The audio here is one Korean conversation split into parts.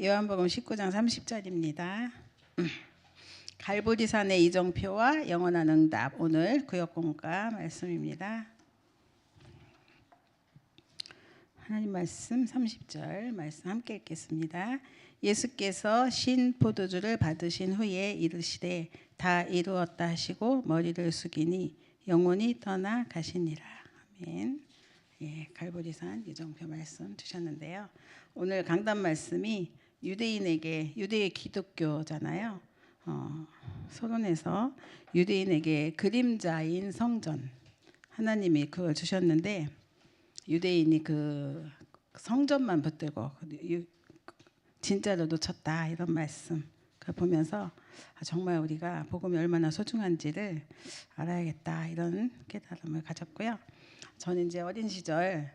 요한복음 19장 30절입니다. 갈보리산의 이정표와 영원한 응답, 오늘 구역공과 말씀입니다. 하나님 말씀 30절 말씀 함께 읽겠습니다. 예수께서 신 포도주를 받으신 후에 이르시되 다 이루었다 하시고 머리를 숙이니 영혼이 떠나 가시니라. 아멘. 예, 갈보리산 이정표 말씀 주셨는데요. 오늘 강단 말씀이 유대인에게, 유대의 기독교잖아요. 서론에서 유대인에게 그림자인 성전, 하나님이 그걸 주셨는데 유대인이 그 성전만 붙들고 진짜로 놓쳤다, 이런 말씀. 그걸 보면서 정말 우리가 복음이 얼마나 소중한지를 알아야겠다, 이런 깨달음을 가졌고요. 저는 이제 어린 시절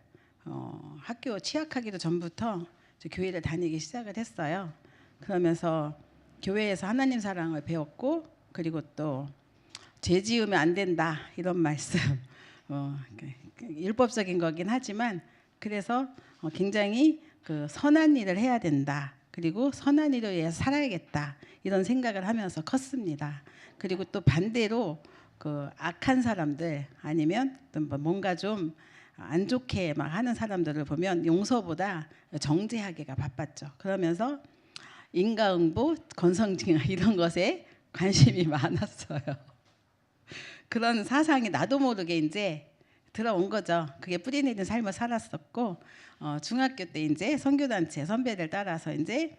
학교 취학하기도 전부터 교회를 다니기 시작을 했어요. 그러면서 교회에서 하나님 사랑을 배웠고, 그리고 또 죄 지으면 안 된다, 이런 말씀. 율법적인 거긴 하지만 그래서 굉장히 그 선한 일을 해야 된다, 그리고 선한 일을 위해서 살아야겠다, 이런 생각을 하면서 컸습니다. 그리고 또 반대로 그 악한 사람들, 아니면 또 뭔가 좀 안 좋게 막 하는 사람들을 보면 용서보다 정죄하기가 바빴죠. 그러면서 인과응보, 권성징악 이런 것에 관심이 많았어요. 그런 사상이 나도 모르게 이제 들어온 거죠. 그게 뿌리 내린 삶을 살았었고, 중학교 때 이제 선교단체 선배들 따라서 이제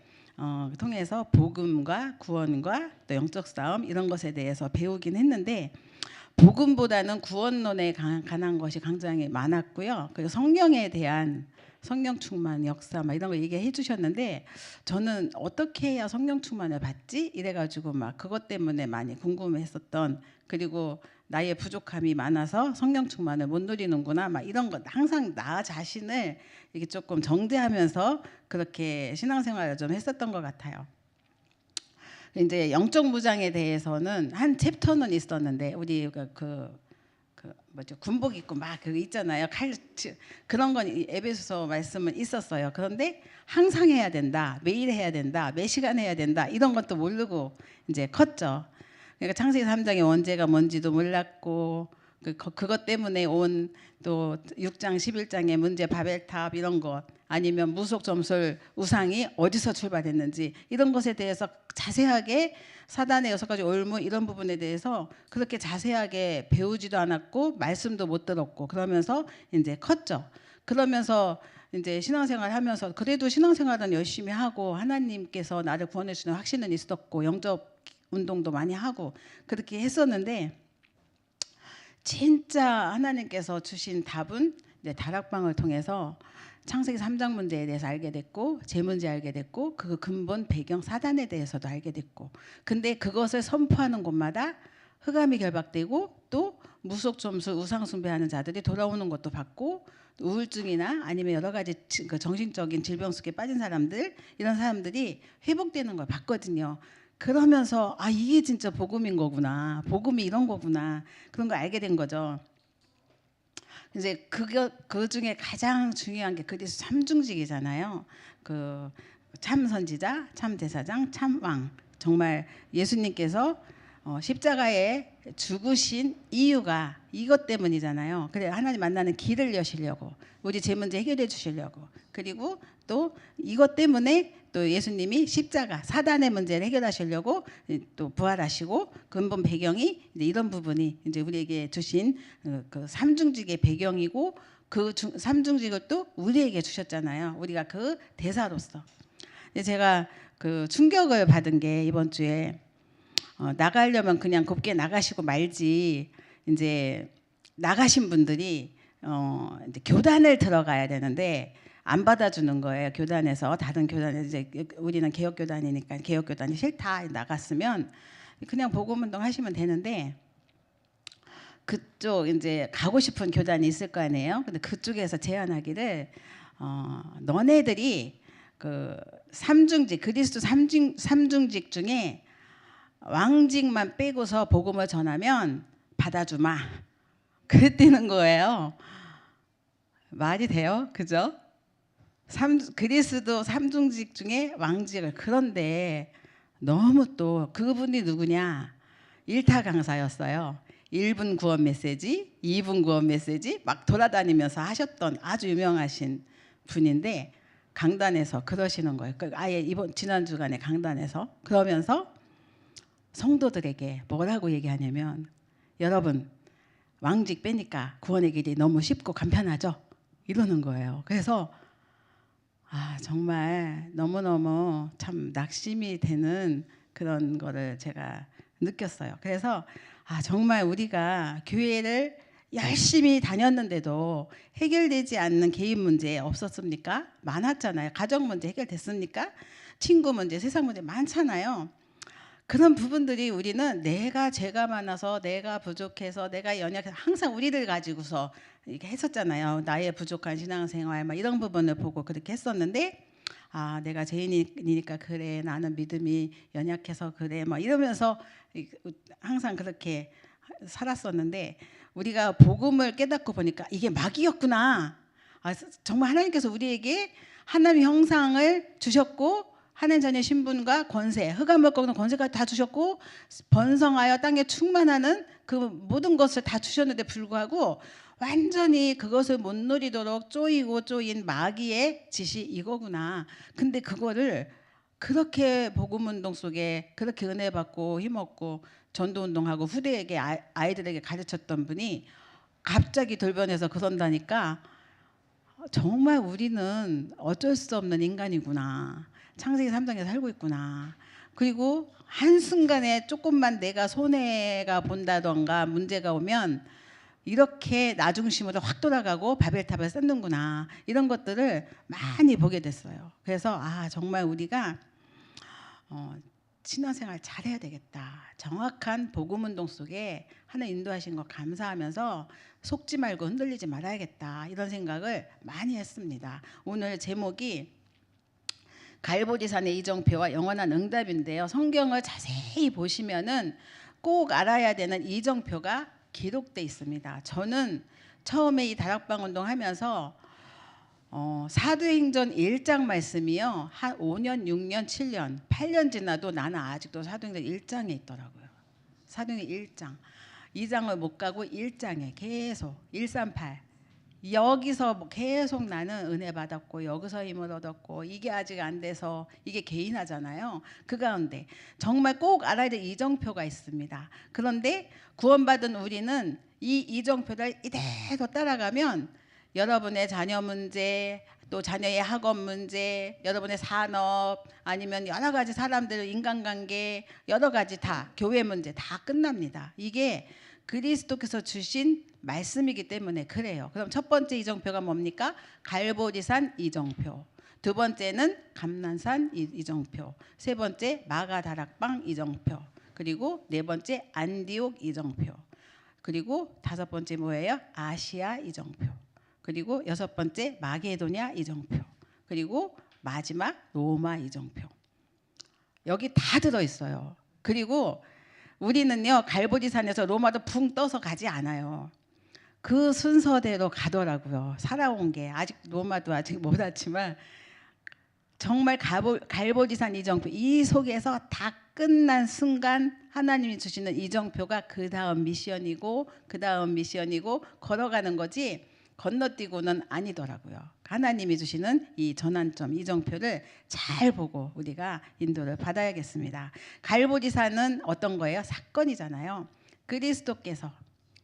통해서 복음과 구원과 또 영적 싸움 이런 것에 대해서 배우긴 했는데, 복음보다는 구원론에 관한 것이 굉장히 많았고요. 그리고 성령에 대한 성령 충만 역사 막 이런 거 얘기해 주셨는데, 저는 어떻게 해야 성령 충만을 받지? 이래가지고 막 그것 때문에 많이 궁금했었던, 그리고 나의 부족함이 많아서 성령 충만을 못 누리는구나, 막 이런 거 항상 나 자신을 이렇게 조금 정죄하면서 그렇게 신앙생활을 좀 했었던 것 같아요. 이제 영적 무장에 대해서는 한 챕터는 있었는데, 우리 뭐죠, 군복 입고 막 그거 있잖아요. 칼 그런 건 에베소서 말씀은 있었어요. 그런데 항상 해야 된다, 매일 해야 된다, 매 시간 해야 된다, 이런 것도 모르고 이제 컸죠. 그러니까 창세기 3장의 원죄가 뭔지도 몰랐고, 그것 때문에 온 또 6장 11장의 문제, 바벨탑 이런 것, 아니면 무속 점술 우상이 어디서 출발했는지 이런 것에 대해서 자세하게, 사단의 6가지 올무 이런 부분에 대해서 그렇게 자세하게 배우지도 않았고 말씀도 못 들었고, 그러면서 이제 컸죠. 그러면서 이제 신앙생활 하면서 그래도 신앙생활은 열심히 하고 하나님께서 나를 구원해 주시는 확신은 있었고, 영접 운동도 많이 하고 그렇게 했었는데, 진짜 하나님께서 주신 답은 이제 다락방을 통해서 창세기 3장 문제에 대해서 알게 됐고, 제 문제 알게 됐고, 그 근본 배경 사단에 대해서도 알게 됐고, 근데 그것을 선포하는 곳마다 흑암이 결박되고, 또 무속 점수 우상 숭배하는 자들이 돌아오는 것도 봤고, 우울증이나 아니면 여러 가지 그 정신적인 질병 속에 빠진 사람들, 이런 사람들이 회복되는 걸 봤거든요. 그러면서 이게 진짜 복음인 거구나, 복음이 이런 거구나, 그런 걸 알게 된 거죠. 이제 그 중에 가장 중요한 게 그리스도 삼중직이잖아요. 그 참 선지자, 참 대사장, 참 왕. 정말 예수님께서 십자가에 죽으신 이유가 이것 때문이잖아요. 그래, 하나님 만나는 길을 여시려고, 우리 제 문제 해결해 주시려고, 그리고 또 이것 때문에 또 예수님이 십자가 사단의 문제를 해결하시려고 또 부활하시고, 근본 배경이 이제 이런 부분이 이제 우리에게 주신 그 삼중직의 배경이고, 그 삼중직을 또 우리에게 주셨잖아요. 우리가 그 대사로서. 제가 그 충격을 받은 게, 이번 주에 나가려면 그냥 곱게 나가시고 말지, 이제 나가신 분들이 이제 교단을 들어가야 되는데 안 받아주는 거예요. 교단에서, 다른 교단에, 이제 우리는 개혁교단이니까 개혁교단이 싫다, 나갔으면 그냥 복음운동 하시면 되는데, 그쪽 이제 가고 싶은 교단이 있을 거 아니에요. 근데 그쪽에서 제안하기를 너네들이 그 삼중직, 그리스도 삼중직 중에 왕직만 빼고서 복음을 전하면 받아주마, 그랬다는 거예요. 말이 돼요? 그죠? 그리스도 삼중직 중에 왕직을. 그런데 너무 또 그분이 누구냐? 일타 강사였어요. 1분 구원 메시지, 2분 구원 메시지 막 돌아다니면서 하셨던 아주 유명하신 분인데 강단에서 그러시는 거예요. 아예 이번 지난 주간에 강단에서 그러면서 성도들에게 뭐라고 얘기하냐면, 여러분 왕직 빼니까 구원의 길이 너무 쉽고 간편하죠? 이러는 거예요. 그래서 정말 너무너무 참 낙심이 되는 그런 거를 제가 느꼈어요. 그래서 정말 우리가 교회를 열심히 다녔는데도 해결되지 않는 개인 문제 없었습니까? 많았잖아요. 가정 문제 해결됐습니까? 친구 문제, 세상 문제 많잖아요. 그런 부분들이 우리는 내가 죄가 많아서, 내가 부족해서, 내가 연약해서 항상 우리를 가지고서 이렇게 했었잖아요. 나의 부족한 신앙생활 막 이런 부분을 보고 그렇게 했었는데, 내가 죄인이니까 그래, 나는 믿음이 연약해서 그래 막 이러면서 항상 그렇게 살았었는데, 우리가 복음을 깨닫고 보니까 이게 마귀였구나. 정말 하나님께서 우리에게 하나님의 형상을 주셨고 하나님 자녀의 신분과 권세, 흑암을 꺾는 권세까지 다 주셨고 번성하여 땅에 충만하는 그 모든 것을 다 주셨는데 불구하고 완전히 그것을 못 누리도록 쪼이고 쪼인 마귀의 짓이 이거구나. 근데 그거를 그렇게 복음운동 속에 그렇게 은혜 받고 힘없고 전도운동하고 후대에게 아이들에게 가르쳤던 분이 갑자기 돌변해서 그런다니까 정말 우리는 어쩔 수 없는 인간이구나. 창세기 3장에 살고 있구나. 그리고 한순간에 조금만 내가 손해가 본다던가 문제가 오면 이렇게 나중심으로 확 돌아가고 바벨탑을 쌓는구나. 이런 것들을 많이 보게 됐어요. 그래서 정말 우리가 신앙생활 잘해야 되겠다. 정확한 복음운동 속에 하나님 인도하신 거 감사하면서 속지 말고 흔들리지 말아야겠다. 이런 생각을 많이 했습니다. 오늘 제목이 갈보리산의 이정표와 영원한 응답인데요. 성경을 자세히 보시면은 꼭 알아야 되는 이정표가 기록돼 있습니다. 저는 처음에 이 다락방 운동 하면서 사도행전 1장 말씀이요. 한 5년, 6년, 7년, 8년 지나도 나는 아직도 사도행전 1장에 있더라고요. 사도행전 1장. 2장을 못 가고 1장에 계속 138. 여기서 계속 나는 은혜 받았고 여기서 힘을 얻었고 이게 아직 안 돼서 이게 개인하잖아요. 그 가운데 정말 꼭 알아야 될 이정표가 있습니다. 그런데 구원받은 우리는 이 이정표를 이대로 따라가면 여러분의 자녀 문제, 또 자녀의 학업 문제, 여러분의 산업, 아니면 여러 가지 사람들 인간관계, 여러 가지 다 교회 문제 다 끝납니다. 이게 그리스도께서 주신 말씀이기 때문에 그래요. 그럼 첫 번째 이정표가 뭡니까? 갈보리산 이정표. 두 번째는 감난산 이정표. 세 번째 마가다락방 이정표. 그리고 네 번째 안디옥 이정표. 그리고 다섯 번째 뭐예요? 아시아 이정표. 그리고 여섯 번째 마게도냐 이정표. 그리고 마지막 로마 이정표. 여기 다 들어있어요. 그리고 우리는요 갈보리산에서 로마도 붕 떠서 가지 않아요. 그 순서대로 가더라고요. 살아온 게 아직 로마도 아직 못 왔지만 정말 갈보리산 이정표 이 속에서 다 끝난 순간 하나님이 주시는 이정표가 그 다음 미션이고 그 다음 미션이고 걸어가는 거지 건너뛰고는 아니더라고요. 하나님이 주시는 이 전환점 이정표를 잘 보고 우리가 인도를 받아야겠습니다. 갈보리산은 어떤 거예요? 사건이잖아요. 그리스도께서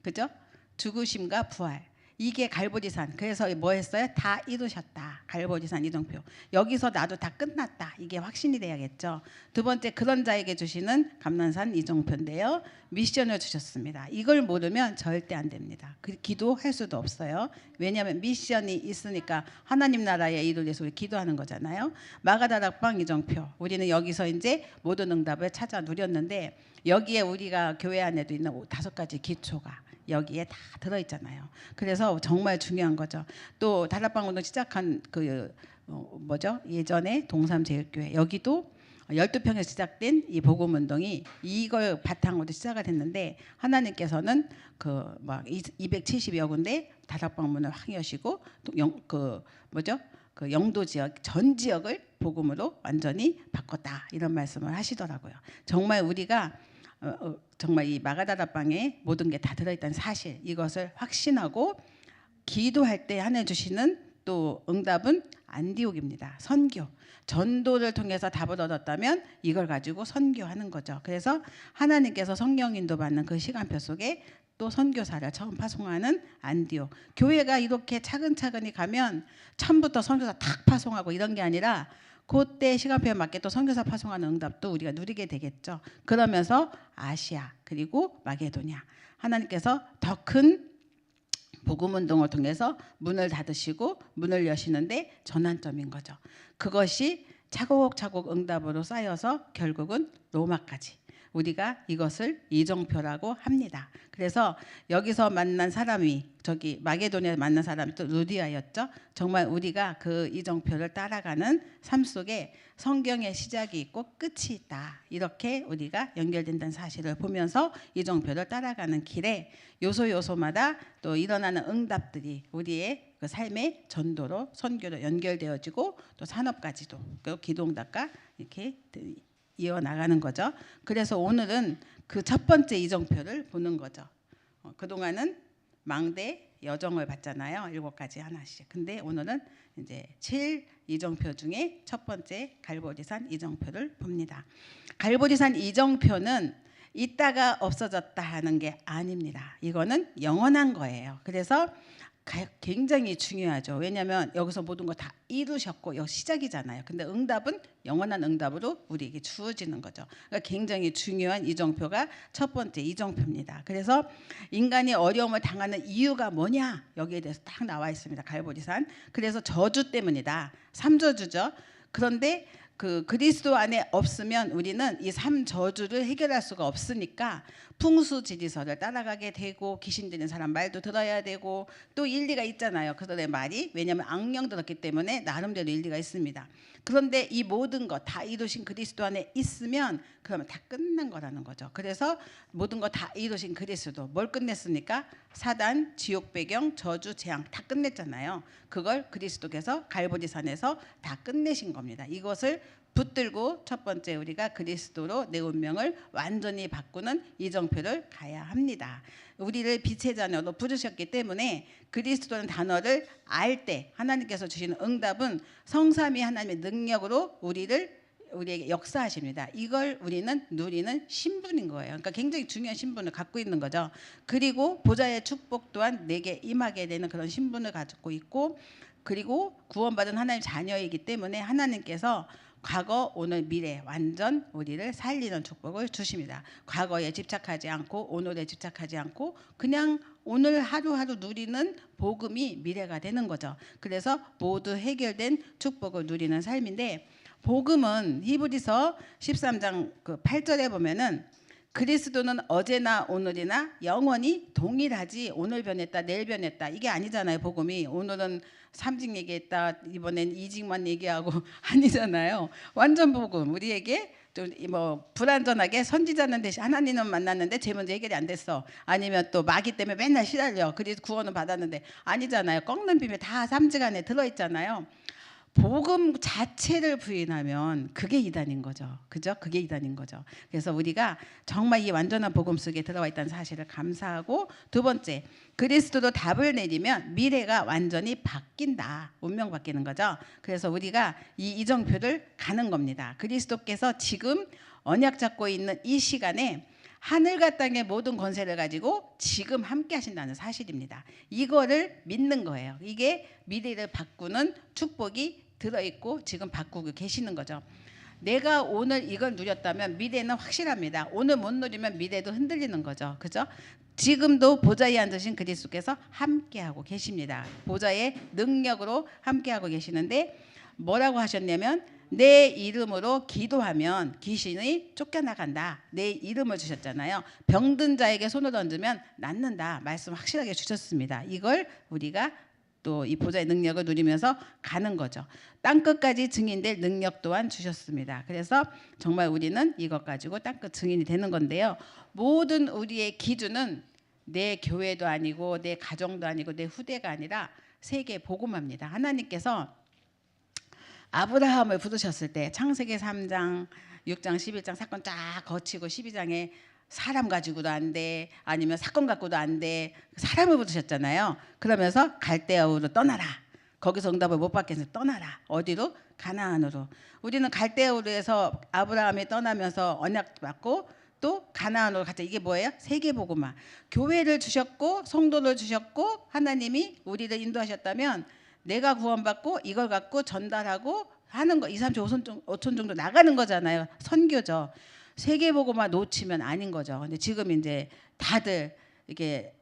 그죠? 죽으심과 부활 이게 갈보리산. 그래서 뭐 했어요? 다 이루셨다. 갈보리산 이정표. 여기서 나도 다 끝났다. 이게 확신이 돼야겠죠. 두 번째 그런 자에게 주시는 감난산 이정표인데요. 미션을 주셨습니다. 이걸 모르면 절대 안 됩니다. 기도할 수도 없어요. 왜냐하면 미션이 있으니까 하나님 나라의 일을 위해서 우리 기도하는 거잖아요. 마가다락방 이정표. 우리는 여기서 이제 모든 응답을 찾아 누렸는데 여기에 우리가 교회 안에도 있는 5가지 기초가 여기에 다 들어있잖아요. 그래서 정말 중요한 거죠. 또 다락방 운동 시작한 예전에 동삼제일교회 여기도 12평에서 시작된 이 복음운동이 이걸 바탕으로 시작을 했는데 하나님께서는 270여 군데 다락방 문을 확 여시고 그 영도 지역 전 지역을 복음으로 완전히 바꿨다 이런 말씀을 하시더라고요. 정말 우리가 정말 이 마가다락방에 모든 게 다 들어있다는 사실 이것을 확신하고 기도할 때 하나님 주시는 또 응답은 안디옥입니다. 선교. 전도를 통해서 답을 얻었다면 이걸 가지고 선교하는 거죠. 그래서 하나님께서 성령 인도 받는 그 시간표 속에 또 선교사를 처음 파송하는 안디옥. 교회가 이렇게 차근차근히 가면 처음부터 선교사 탁 파송하고 이런 게 아니라 그때 시간표에 맞게 또 선교사 파송하는 응답도 우리가 누리게 되겠죠. 그러면서 아시아 그리고 마게도냐 하나님께서 더 큰 복음 운동을 통해서 문을 닫으시고 문을 여시는데 전환점인 거죠. 그것이 차곡차곡 응답으로 쌓여서 결국은 로마까지 우리가 이것을 이정표라고 합니다. 그래서 여기서 만난 사람이 저기 마게도냐에 만난 사람이 또 루디아였죠. 정말 우리가 그 이정표를 따라가는 삶 속에 성경의 시작이 있고 끝이 있다. 이렇게 우리가 연결된다는 사실을 보면서 이정표를 따라가는 길에 요소요소마다 또 일어나는 응답들이 우리의 그 삶의 전도로 선교로 연결되어지고 또 산업까지도 그 기도응답과 이렇게 이어나가는 거죠. 그래서 오늘은 그 첫 번째 이정표를 보는 거죠. 그동안은 망대 여정을 봤잖아요. 7가지 하나씩. 근데 오늘은 이제 7 이정표 중에 첫 번째 갈보리산 이정표를 봅니다. 갈보리산 이정표는 있다가 없어졌다 하는 게 아닙니다. 이거는 영원한 거예요. 그래서 굉장히 중요하죠. 왜냐하면 여기서 모든 거 다 이루셨고 여기 시작이잖아요. 근데 응답은 영원한 응답으로 우리에게 주어지는 거죠. 그러니까 굉장히 중요한 이정표가 첫 번째 이정표입니다. 그래서 인간이 어려움을 당하는 이유가 뭐냐 여기에 대해서 딱 나와 있습니다. 갈보리산. 그래서 저주 때문이다. 3저주죠. 그런데 그 그리스도 안에 없으면 우리는 이 3저주를 해결할 수가 없으니까 풍수지리서를 따라가게 되고 귀신 들린 사람 말도 들어야 되고 또 일리가 있잖아요. 그들의 말이. 왜냐하면 악령 들었기 때문에 나름대로 일리가 있습니다. 그런데 이 모든 것 다 이루신 그리스도 안에 있으면 그러면 다 끝난 거라는 거죠. 그래서 모든 것 다 이루신 그리스도 뭘 끝냈습니까? 사단, 지옥 배경, 저주, 재앙 다 끝냈잖아요. 그걸 그리스도께서 갈보리산에서 다 끝내신 겁니다. 이것을 붙들고 첫 번째 우리가 그리스도로 내 운명을 완전히 바꾸는 이정표를 가야 합니다. 우리를 빛의 자녀로 부르셨기 때문에 그리스도라는 단어를 알 때 하나님께서 주시는 응답은 성삼위 하나님의 능력으로 우리에게 역사하십니다. 이걸 우리는 누리는 신분인 거예요. 그러니까 굉장히 중요한 신분을 갖고 있는 거죠. 그리고 보좌의 축복 또한 내게 임하게 되는 그런 신분을 가지고 있고 그리고 구원받은 하나님 자녀이기 때문에 하나님께서 과거, 오늘, 미래 완전 우리를 살리는 축복을 주십니다. 과거에 집착하지 않고 오늘에 집착하지 않고 그냥 오늘 하루하루 누리는 복음이 미래가 되는 거죠. 그래서 모두 해결된 축복을 누리는 삶인데 복음은 히브리서 13장 그 8절에 보면은 그리스도는 어제나 오늘이나 영원히 동일하지 오늘 변했다 내일 변했다 이게 아니잖아요. 복음이 오늘은 3직 얘기했다 이번엔 2직만 얘기하고 아니잖아요. 완전 복음 우리에게 좀 뭐 불완전하게 선지자는 대신 하나님은 만났는데 제 문제 해결이 안 됐어. 아니면 또 마귀 때문에 맨날 시달려. 그래서 구원은 받았는데 아니잖아요. 꺾는 비밀 다 3직 안에 들어있잖아요. 복음 자체를 부인하면 그게 이단인 거죠. 그죠? 그게 이단인 거죠. 그래서 우리가 정말 이 완전한 복음 속에 들어와 있다는 사실을 감사하고 두 번째, 그리스도로 답을 내리면 미래가 완전히 바뀐다. 운명 바뀌는 거죠. 그래서 우리가 이 이정표를 가는 겁니다. 그리스도께서 지금 언약 잡고 있는 이 시간에 하늘과 땅의 모든 권세를 가지고 지금 함께 하신다는 사실입니다. 이거를 믿는 거예요. 이게 미래를 바꾸는 축복이 들어있고 지금 바꾸고 계시는 거죠. 내가 오늘 이걸 누렸다면 미래는 확실합니다. 오늘 못 누리면 미래도 흔들리는 거죠. 그죠? 지금도 보좌에 앉으신 그리스도께서 함께하고 계십니다. 보좌의 능력으로 함께하고 계시는데 뭐라고 하셨냐면 내 이름으로 기도하면 귀신이 쫓겨나간다. 내 이름을 주셨잖아요. 병든 자에게 손을 얹으면 낫는다. 말씀 확실하게 주셨습니다. 이걸 우리가 또 이 보좌의 능력을 누리면서 가는 거죠. 땅끝까지 증인될 능력 또한 주셨습니다. 그래서 정말 우리는 이것 가지고 땅끝 증인이 되는 건데요. 모든 우리의 기준은 내 교회도 아니고 내 가정도 아니고 내 후대가 아니라 세계 복음화입니다. 하나님께서 아브라함을 부르셨을 때 창세기 3장, 6장, 11장 사건 쫙 거치고 12장에 사람 가지고도 안 돼, 아니면 사건 갖고도 안 돼, 사람을 부르셨잖아요. 그러면서 갈대아우로 떠나라. 거기서 응답을 못 받겠으면 떠나라. 어디로? 가나안으로. 우리는 갈대아우르에서 아브라함이 떠나면서 언약 받고 또 가나안으로 갔죠. 이게 뭐예요? 세계복음화. 교회를 주셨고 성도를 주셨고 하나님이 우리를 인도하셨다면 내가 구원받고 이걸 갖고 전달하고 하는 거 2, 3초 5천 정도 나가는 거잖아요. 선교죠. 세계복음화 놓치면 아닌 거죠. 근데 지금 이제 다들 이게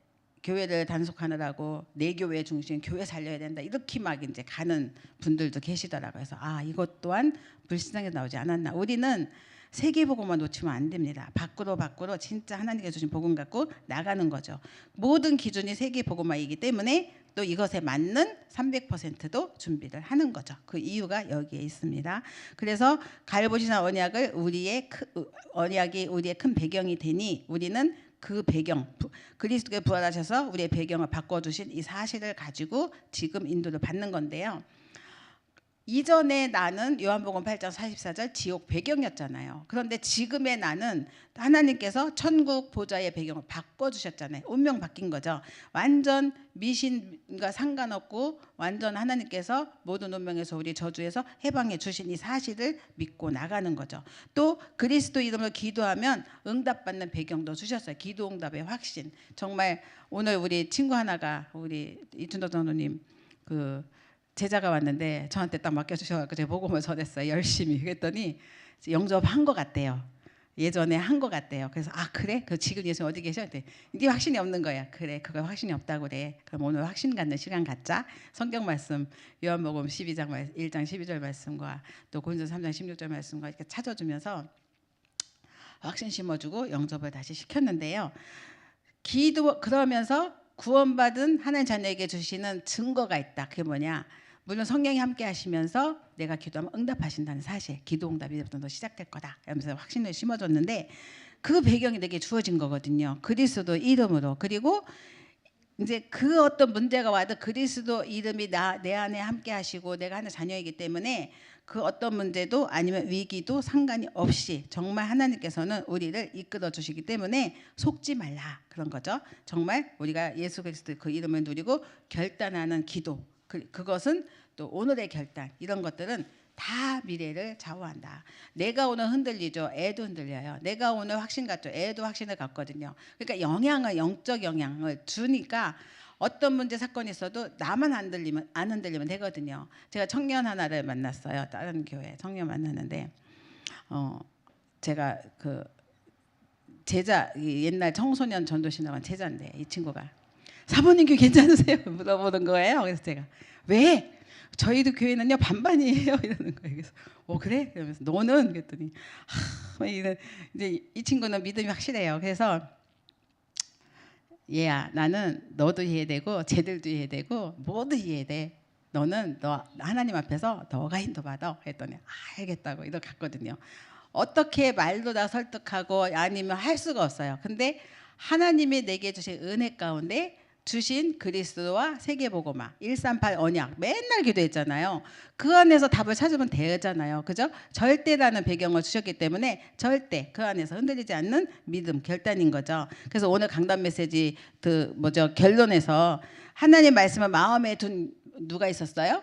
교회를 단속하느라고 내 교회 중심 교회 살려야 된다 이렇게 막 이제 가는 분들도 계시더라고요. 그래서 아 이것 또한 불신앙에 나오지 않았나. 우리는 세계복음만 놓치면 안 됩니다. 밖으로 진짜 하나님께서 주신 복음 갖고 나가는 거죠. 모든 기준이 세계복음화이기 때문에 또 이것에 맞는 300%도 준비를 하는 거죠. 그 이유가 여기에 있습니다. 그래서 갈보시나 언약이 우리의 큰 배경이 되니 우리는 그 배경, 그리스도께 부활하셔서 우리의 배경을 바꿔주신 이 사실을 가지고 지금 인도를 받는 건데요. 이전에 나는 요한복음 8장 44절 지옥 배경이었잖아요. 그런데 지금의 나는 하나님께서 천국 보좌의 배경을 바꿔주셨잖아요. 운명 바뀐 거죠. 완전 미신과 상관없고 완전 하나님께서 모든 운명에서 우리 저주에서 해방해 주신 이 사실을 믿고 나가는 거죠. 또 그리스도 이름으로 기도하면 응답받는 배경도 주셨어요. 기도 응답의 확신. 정말 오늘 우리 친구 하나가 우리 이춘덕 장로님 그 제자가 왔는데 저한테 딱 맡겨주셔서 제가 복음을 전했어요. 열심히. 그랬더니 영접한 것 같대요. 예전에 한 것 같대요. 그래서 아 그래? 그 지금 예수 어디 계셔? 이게 확신이 없는 거야. 그래 그거 확신이 없다고 그래. 그럼 오늘 확신 갖는 시간 갖자. 성경 말씀 요한복음 12장 1장 12절 말씀과 또 고린도서 3장 16절 말씀과 이렇게 찾아주면서 확신 심어주고 영접을 다시 시켰는데요. 기도 그러면서 구원받은 하나님 자녀에게 주시는 증거가 있다. 그게 뭐냐? 물론 성령이 함께 하시면서 내가 기도하면 응답하신다는 사실. 기도 응답이 이제부터 시작될 거다. 이러면서 확신을 심어줬는데 그 배경이 내게 주어진 거거든요. 그리스도 이름으로. 그리고 이제 그 어떤 문제가 와도 그리스도 이름이 내 안에 함께 하시고 내가 하는 자녀이기 때문에 그 어떤 문제도 아니면 위기도 상관이 없이 정말 하나님께서는 우리를 이끌어 주시기 때문에 속지 말라 그런 거죠. 정말 우리가 예수 그리스도 그 이름을 누리고 결단하는 기도 그것은 또 오늘의 결단 이런 것들은 다 미래를 좌우한다. 내가 오늘 흔들리죠. 애도 흔들려요. 내가 오늘 확신 갖죠. 애도 확신을 갖거든요. 그러니까 영적 영향을 주니까 어떤 문제 사건이 있어도 나만 안 흔들리면 되거든요. 제가 청년 하나를 만났어요. 다른 교회 청년 만났는데 제가 그 제자 옛날 청소년 전도신 나간 제자인데 이 친구가 사모님 교회 괜찮으세요? 물어보는 거예요. 그래서 제가 왜? 저희도 교회는요 반반이에요 이러는 거예요. 그래서 그래? 그러면서 너는? 그랬더니 이제 이 친구는 믿음이 확실해요. 그래서 얘야 나는 너도 이해되고 쟤들도 이해되고 모두 이해돼. 너는 너 하나님 앞에서 너가 인도받아. 했더니 알겠다고 이렇게 갔거든요. 어떻게 말로 다 설득하고 아니면 할 수가 없어요. 근데 하나님이 내게 주신 은혜 가운데 주신 그리스도와 세계복음화 138 언약 맨날 기도했잖아요. 그 안에서 답을 찾으면 되잖아요. 그죠? 절대라는 배경을 주셨기 때문에 절대 그 안에서 흔들리지 않는 믿음 결단인 거죠. 그래서 오늘 강단 메시지 결론에서 하나님 말씀을 마음에 둔 누가 있었어요?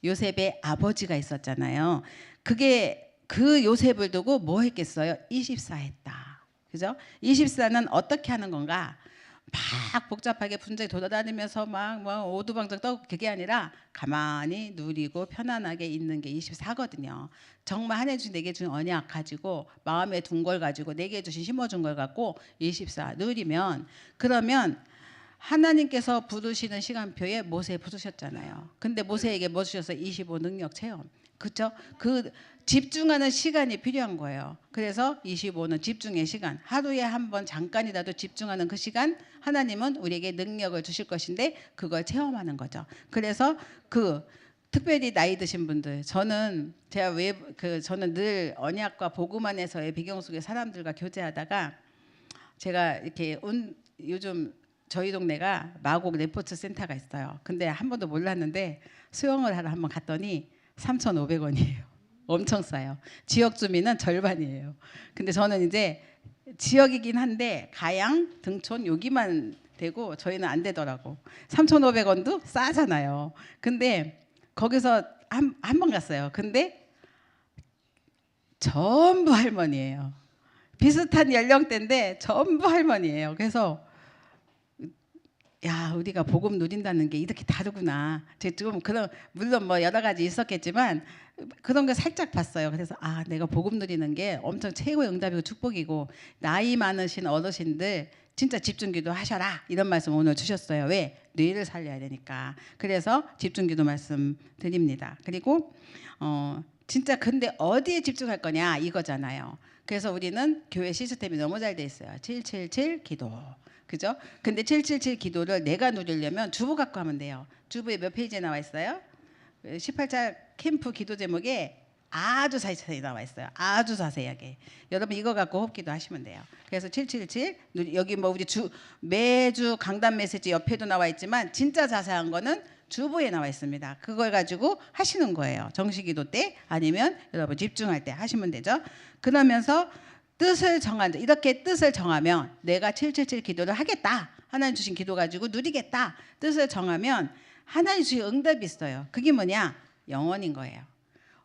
요셉의 아버지가 있었잖아요. 그게 그 요셉을 두고 뭐 했겠어요? 24 했다. 그죠? 24는 어떻게 하는 건가? 막 복잡하게 분쟁이 돌아다니면서 막 오두방정 떠고 그게 아니라 가만히 누리고 편안하게 있는 게 24거든요. 정말 하나님 주신 내게 준 언약 가지고 마음에 둔 걸 가지고 내게 주신 심어준 걸 갖고 24 누리면 그러면 하나님께서 부르시는 시간표에 모세 부르셨잖아요. 근데 모세에게 뭐 주셨어요? 25 능력 체험. 그렇죠? 그 집중하는 시간이 필요한 거예요. 그래서 25는 집중의 시간. 하루에 한 번 잠깐이라도 집중하는 그 시간 하나님은 우리에게 능력을 주실 것인데 그걸 체험하는 거죠. 그래서 특별히 나이 드신 분들 저는 저는 늘 언약과 복음 안에서의 배경 속의 사람들과 교제하다가 제가 이렇게 요즘 저희 동네가 마곡 레포츠 센터가 있어요. 근데 한 번도 몰랐는데 수영을 하러 한번 갔더니 3,500원이에요. 엄청 싸요. 지역 주민은 절반이에요. 근데 저는 이제 지역이긴 한데 가양, 등촌 여기만 되고 저희는 안 되더라고. 3,500원도 싸잖아요. 근데 거기서 한 번 갔어요. 근데 전부 할머니예요. 비슷한 연령대인데 전부 할머니예요. 그래서 야, 우리가 복음 누린다는 게 이렇게 다르구나. 제가 좀 그런, 물론 뭐 여러 가지 있었겠지만 그런 거 살짝 봤어요. 그래서 아, 내가 복음 누리는 게 엄청 최고의 응답이고 축복이고, 나이 많으신 어르신들 진짜 집중기도 하셔라, 이런 말씀 오늘 주셨어요. 왜? 뇌를 살려야 되니까. 그래서 집중기도 말씀 드립니다. 그리고 진짜 근데 어디에 집중할 거냐 이거잖아요. 그래서 우리는 교회 시스템이 너무 잘 돼 있어요. 777 기도. 그죠? 근데 777 기도를 내가 누리려면 주보 갖고 하면 돼요. 주보에 몇 페이지에 나와 있어요? 18차 캠프 기도 제목에 아주 자세히 나와 있어요. 아주 자세하게. 여러분 이거 갖고 호흡기도 하시면 돼요. 그래서 777 여기 뭐 우리 매주 강단 메시지 옆에도 나와 있지만 진짜 자세한 거는 주보에 나와 있습니다. 그걸 가지고 하시는 거예요. 정식기도 때 아니면 여러분 집중할 때 하시면 되죠. 그러면서 뜻을 정한, 이렇게 뜻을 정하면 내가 777 기도를 하겠다. 하나님 주신 기도 가지고 누리겠다. 뜻을 정하면 하나님 주신 응답이 있어요. 그게 뭐냐? 영원인 거예요.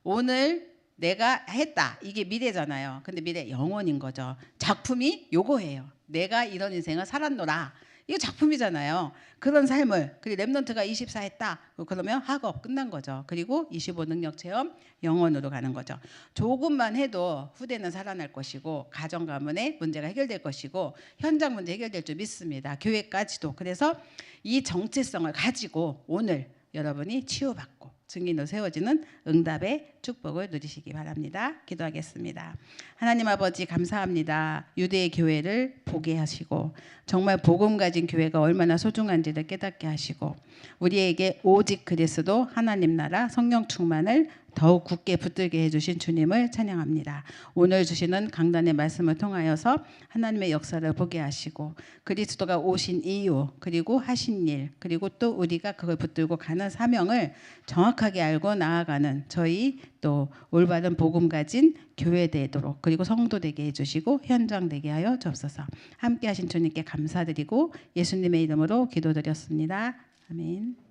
오늘 내가 했다. 이게 미래잖아요. 근데 미래 영원인 거죠. 작품이 요거예요. 내가 이런 인생을 살았노라. 이거 작품이잖아요. 그런 삶을, 그리고 랩넌트가 24 했다. 그러면 학업 끝난 거죠. 그리고 25 능력 체험 영원으로 가는 거죠. 조금만 해도 후대는 살아날 것이고, 가정 가문의 문제가 해결될 것이고, 현장 문제 해결될 줄 믿습니다. 교회까지도. 그래서 이 정체성을 가지고 오늘 여러분이 치유받고 증인으로 세워지는 응답의 축복을 누리시기 바랍니다. 기도하겠습니다. 하나님 아버지 감사합니다. 유대의 교회를 보게 하시고 정말 복음 가진 교회가 얼마나 소중한지를 깨닫게 하시고, 우리에게 오직 그리스도 하나님 나라 성령 충만을 더욱 굳게 붙들게 해주신 주님을 찬양합니다. 오늘 주시는 강단의 말씀을 통하여서 하나님의 역사를 보게 하시고, 그리스도가 오신 이유, 그리고 하신 일, 그리고 또 우리가 그걸 붙들고 가는 사명을 정확하게 알고 나아가는 저희 또 올바른 복음 가진 교회 되도록, 그리고 성도 되게 해주시고 현장 되게 하여 주옵소서. 함께 하신 주님께 감사드리고 예수님의 이름으로 기도드렸습니다. 아멘.